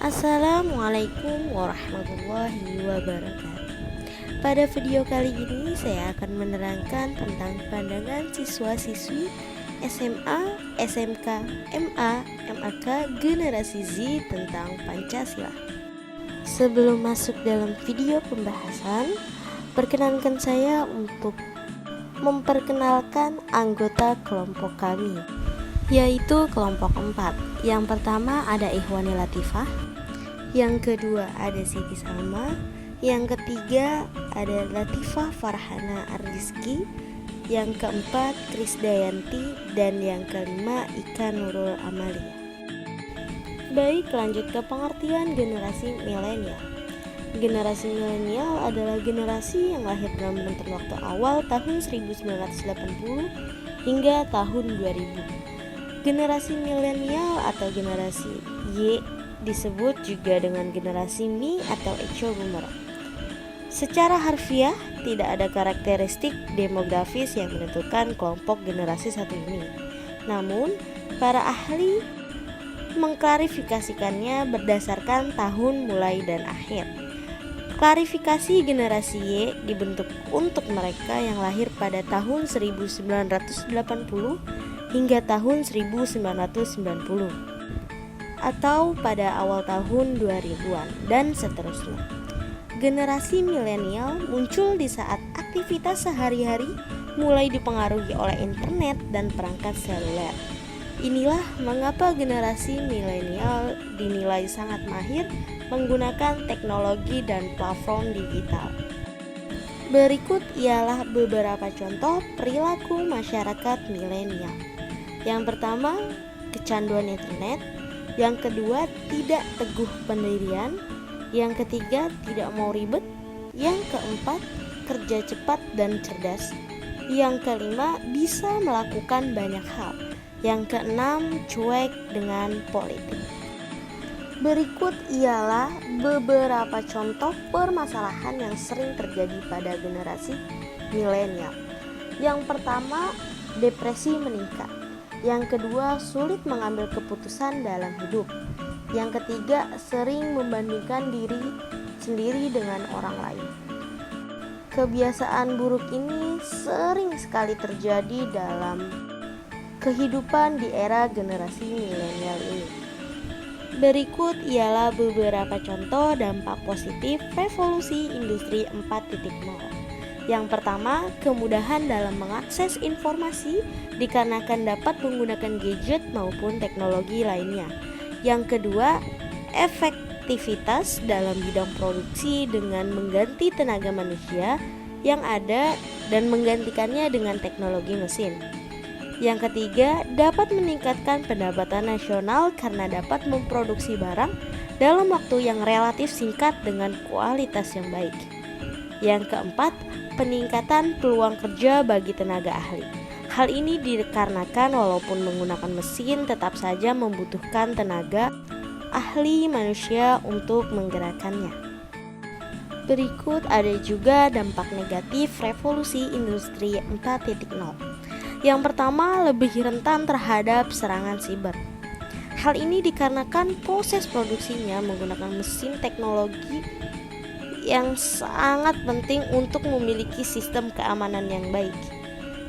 Assalamualaikum warahmatullahi wabarakatuh. Pada video kali ini saya akan menerangkan tentang pandangan siswa-siswi SMA, SMK, MA, MAK generasi Z tentang Pancasila. Sebelum masuk dalam video pembahasan, perkenankan saya untuk memperkenalkan anggota kelompok kami, yaitu kelompok 4. Yang pertama ada Ikhwani Latifah, yang kedua ada Siti Salma, yang ketiga ada Latifah Farhana Arrizki, yang keempat Krisdayanti, dan yang kelima Ika Nurul Amalia. Baik, lanjut ke pengertian generasi milenial. Generasi milenial adalah generasi yang lahir dalam rentang waktu awal tahun 1980 hingga tahun 2000. Generasi milenial atau generasi Y disebut juga dengan generasi Mi atau Echo Boomer. Secara harfiah, tidak ada karakteristik demografis yang menentukan kelompok generasi satu ini. Namun, para ahli mengklarifikasikannya berdasarkan tahun mulai dan akhir. Klarifikasi generasi Y dibentuk untuk mereka yang lahir pada tahun 1980 hingga tahun 1990 atau pada awal tahun 2000-an dan seterusnya. Generasi milenial muncul di saat aktivitas sehari-hari mulai dipengaruhi oleh internet dan perangkat seluler. Inilah mengapa generasi milenial dinilai sangat mahir menggunakan teknologi dan platform digital. Berikut ialah beberapa contoh perilaku masyarakat milenial. Yang pertama, kecanduan internet. Yang kedua, tidak teguh pendirian. Yang ketiga, tidak mau ribet. Yang keempat, kerja cepat dan cerdas. Yang kelima, bisa melakukan banyak hal. Yang keenam, cuek dengan politik. Berikut ialah beberapa contoh permasalahan yang sering terjadi pada generasi milenial. Yang pertama, depresi meningkat. Yang kedua, sulit mengambil keputusan dalam hidup. Yang ketiga, sering membandingkan diri sendiri dengan orang lain. Kebiasaan buruk ini sering sekali terjadi dalam kehidupan di era generasi milenial ini. Berikut ialah beberapa contoh dampak positif revolusi industri 4.0. Yang pertama, kemudahan dalam mengakses informasi dikarenakan dapat menggunakan gadget maupun teknologi lainnya. Yang kedua, efektivitas dalam bidang produksi dengan mengganti tenaga manusia yang ada dan menggantikannya dengan teknologi mesin. Yang ketiga, dapat meningkatkan pendapatan nasional karena dapat memproduksi barang dalam waktu yang relatif singkat dengan kualitas yang baik. Yang keempat, peningkatan peluang kerja bagi tenaga ahli. Hal ini dikarenakan walaupun menggunakan mesin tetap saja membutuhkan tenaga ahli manusia untuk menggerakkannya. Berikut ada juga dampak negatif revolusi industri 4.0. Yang pertama, lebih rentan terhadap serangan siber. Hal ini dikarenakan proses produksinya menggunakan mesin teknologi yang sangat penting untuk memiliki sistem keamanan yang baik.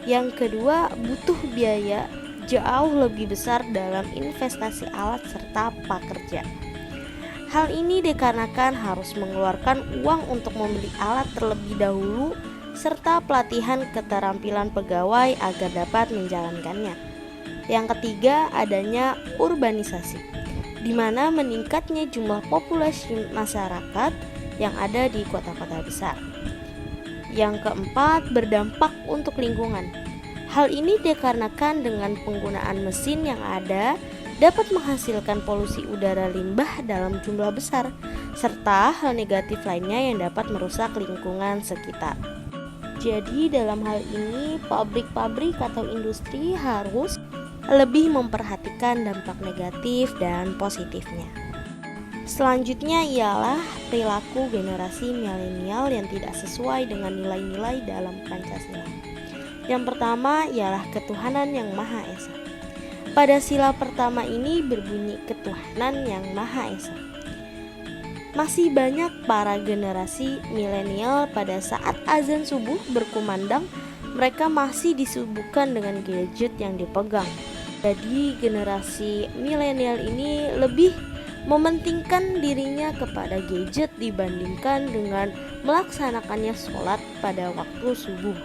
Yang kedua, butuh biaya jauh lebih besar dalam investasi alat serta pekerja. Hal ini dikarenakan harus mengeluarkan uang untuk membeli alat terlebih dahulu serta pelatihan keterampilan pegawai agar dapat menjalankannya. Yang ketiga, adanya urbanisasi, di mana meningkatnya jumlah populasi masyarakat yang ada di kota-kota besar. Yang keempat, berdampak untuk lingkungan. Hal ini dikarenakan dengan penggunaan mesin yang ada dapat menghasilkan polusi udara limbah dalam jumlah besar, serta hal negatif lainnya yang dapat merusak lingkungan sekitar. Jadi dalam hal ini, pabrik-pabrik atau industri harus lebih memperhatikan dampak negatif dan positifnya. Selanjutnya ialah perilaku generasi milenial yang tidak sesuai dengan nilai-nilai dalam Pancasila. Yang pertama ialah ketuhanan yang Maha Esa. Pada sila pertama ini berbunyi ketuhanan yang Maha Esa. masih banyak para generasi milenial pada saat azan subuh berkumandang, mereka masih disibukkan dengan gadget yang dipegang. Jadi generasi milenial ini lebih mementingkan dirinya kepada gadget dibandingkan dengan melaksanakannya sholat pada waktu subuh.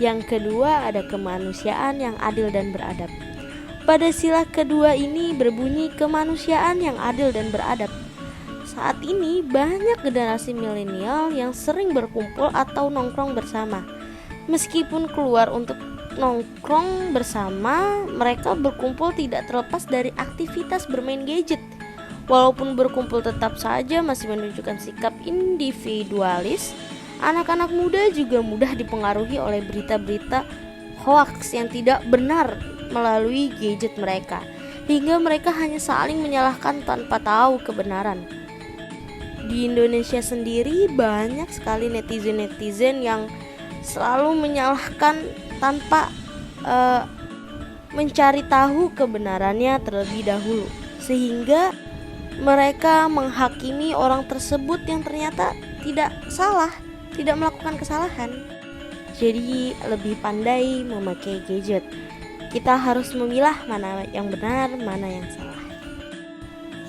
Yang kedua, ada kemanusiaan yang adil dan beradab. Pada sila kedua ini berbunyi kemanusiaan yang adil dan beradab. Saat ini banyak generasi milenial yang sering berkumpul atau nongkrong bersama. Meskipun keluar untuk nongkrong bersama, mereka berkumpul tidak terlepas dari aktivitas bermain gadget. Walaupun berkumpul tetap saja masih menunjukkan sikap individualis, anak-anak muda juga mudah dipengaruhi oleh berita-berita hoaks yang tidak benar melalui gadget mereka, hingga mereka hanya saling menyalahkan tanpa tahu kebenaran. Di Indonesia sendiri banyak sekali netizen-netizen yang selalu menyalahkan tanpa mencari tahu kebenarannya terlebih dahulu, sehingga mereka menghakimi orang tersebut yang ternyata tidak salah, tidak melakukan kesalahan. Jadi lebih pandai memakai gadget. Kita harus memilah mana yang benar, mana yang salah.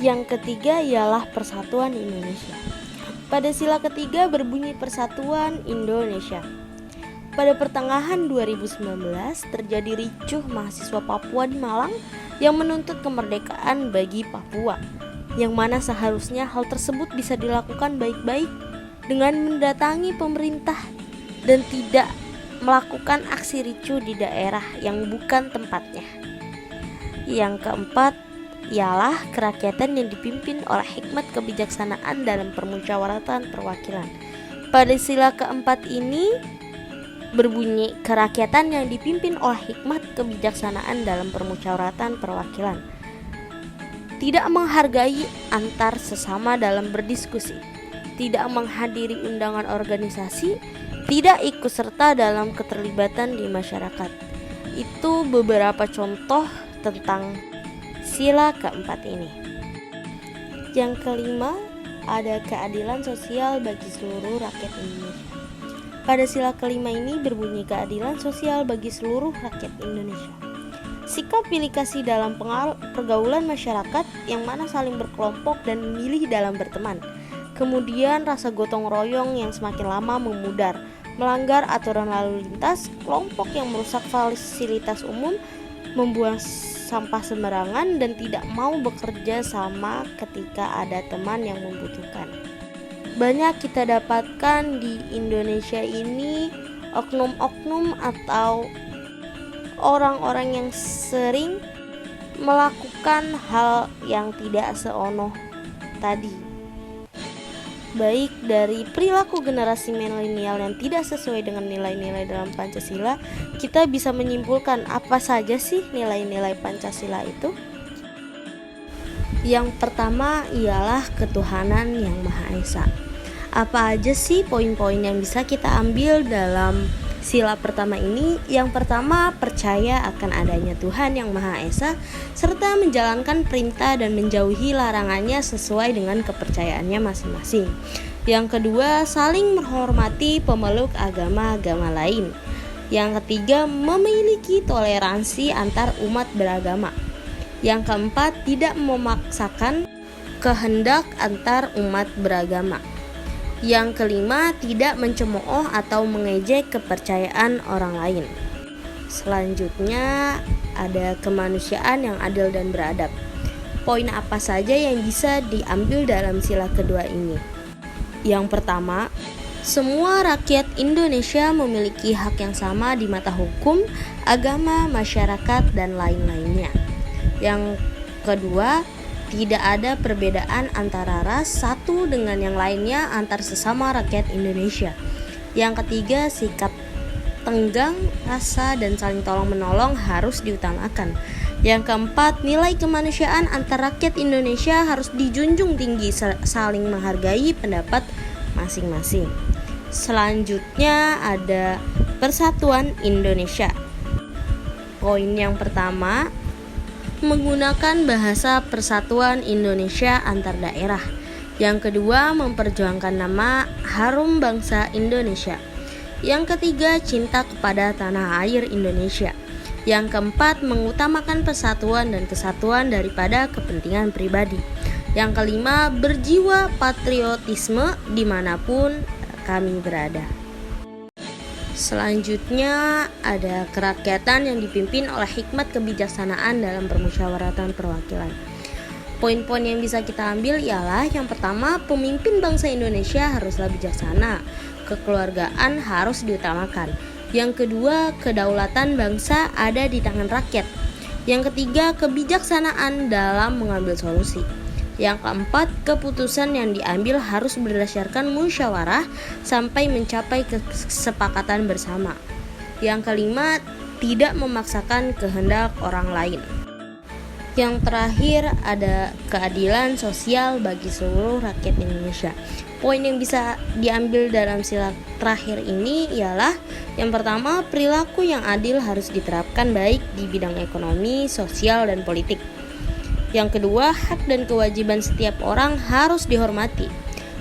Yang ketiga ialah Persatuan Indonesia. Pada sila ketiga berbunyi Persatuan Indonesia. Pada pertengahan 2019 terjadi ricuh mahasiswa Papua di Malang yang menuntut kemerdekaan bagi Papua, yang mana seharusnya hal tersebut bisa dilakukan baik-baik dengan mendatangi pemerintah dan tidak melakukan aksi ricuh di daerah yang bukan tempatnya. Yang keempat ialah kerakyatan yang dipimpin oleh hikmat kebijaksanaan dalam permusyawaratan perwakilan. Pada sila keempat ini berbunyi kerakyatan yang dipimpin oleh hikmat kebijaksanaan dalam permusyawaratan perwakilan. Tidak menghargai antar sesama dalam berdiskusi, tidak menghadiri undangan organisasi, tidak ikut serta dalam keterlibatan di masyarakat. Itu beberapa contoh tentang sila keempat ini. Yang kelima, ada keadilan sosial bagi seluruh rakyat Indonesia. Pada sila kelima ini berbunyi keadilan sosial bagi seluruh rakyat Indonesia. Sikap pilih kasih dalam pergaulan masyarakat yang mana saling berkelompok dan memilih dalam berteman. Kemudian rasa gotong royong yang semakin lama memudar, melanggar aturan lalu lintas, kelompok yang merusak fasilitas umum, membuang sampah sembarangan, dan tidak mau bekerja sama ketika ada teman yang membutuhkan. Banyak kita dapatkan di Indonesia ini oknum-oknum atau orang-orang yang sering melakukan hal yang tidak senonoh tadi. Baik dari perilaku generasi milenial yang tidak sesuai dengan nilai-nilai dalam Pancasila, kita bisa menyimpulkan apa saja sih nilai-nilai Pancasila itu? Yang pertama ialah ketuhanan yang Maha Esa. Apa aja sih poin-poin yang bisa kita ambil dalam sila pertama ini? Yang pertama, percaya akan adanya Tuhan yang Maha Esa serta menjalankan perintah dan menjauhi larangannya sesuai dengan kepercayaannya masing-masing. Yang kedua, saling menghormati pemeluk agama-agama lain. Yang ketiga, memiliki toleransi antar umat beragama. Yang keempat, tidak memaksakan kehendak antar umat beragama. Yang kelima, tidak mencemooh atau mengejek kepercayaan orang lain. Selanjutnya ada kemanusiaan yang adil dan beradab. Poin apa saja yang bisa diambil dalam sila kedua ini? Yang pertama, semua rakyat Indonesia memiliki hak yang sama di mata hukum, agama, masyarakat, dan lain-lainnya. Yang kedua, tidak ada perbedaan antara ras satu dengan yang lainnya antar sesama rakyat Indonesia. Yang ketiga, sikap tenggang rasa dan saling tolong-menolong harus diutamakan. Yang keempat, nilai kemanusiaan antar rakyat Indonesia harus dijunjung tinggi, saling menghargai pendapat masing-masing. Selanjutnya ada Persatuan Indonesia. Poin yang pertama, menggunakan bahasa Persatuan Indonesia antar daerah. Yang kedua, memperjuangkan nama harum bangsa Indonesia. Yang ketiga, cinta kepada tanah air Indonesia. Yang keempat, mengutamakan persatuan dan kesatuan daripada kepentingan pribadi. Yang kelima, berjiwa patriotisme dimanapun kami berada. Selanjutnya ada kerakyatan yang dipimpin oleh hikmat kebijaksanaan dalam permusyawaratan perwakilan. Poin-poin yang bisa kita ambil ialah yang pertama, pemimpin bangsa Indonesia haruslah bijaksana, kekeluargaan harus diutamakan. Yang kedua, kedaulatan bangsa ada di tangan rakyat. Yang ketiga, kebijaksanaan dalam mengambil solusi. Yang keempat, keputusan yang diambil harus berdasarkan musyawarah sampai mencapai kesepakatan bersama. Yang kelima, tidak memaksakan kehendak orang lain. Yang terakhir ada keadilan sosial bagi seluruh rakyat Indonesia. Poin yang bisa diambil dalam sila terakhir ini ialah yang pertama, perilaku yang adil harus diterapkan baik di bidang ekonomi, sosial, dan politik. Yang kedua, hak dan kewajiban setiap orang harus dihormati.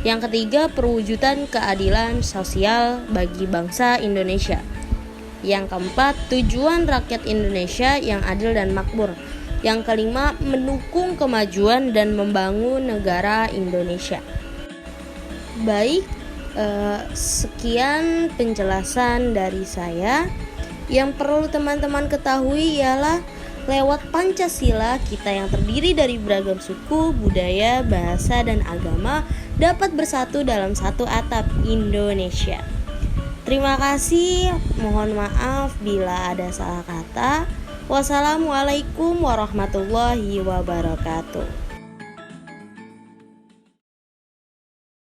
Yang ketiga, perwujudan keadilan sosial bagi bangsa Indonesia. Yang keempat, tujuan rakyat Indonesia yang adil dan makmur. Yang kelima, mendukung kemajuan dan membangun negara Indonesia. Baik, sekian penjelasan dari saya. Yang perlu teman-teman ketahui ialah lewat Pancasila, kita yang terdiri dari beragam suku, budaya, bahasa, dan agama dapat bersatu dalam satu atap Indonesia. Terima kasih, mohon maaf bila ada salah kata. Wassalamualaikum warahmatullahi wabarakatuh.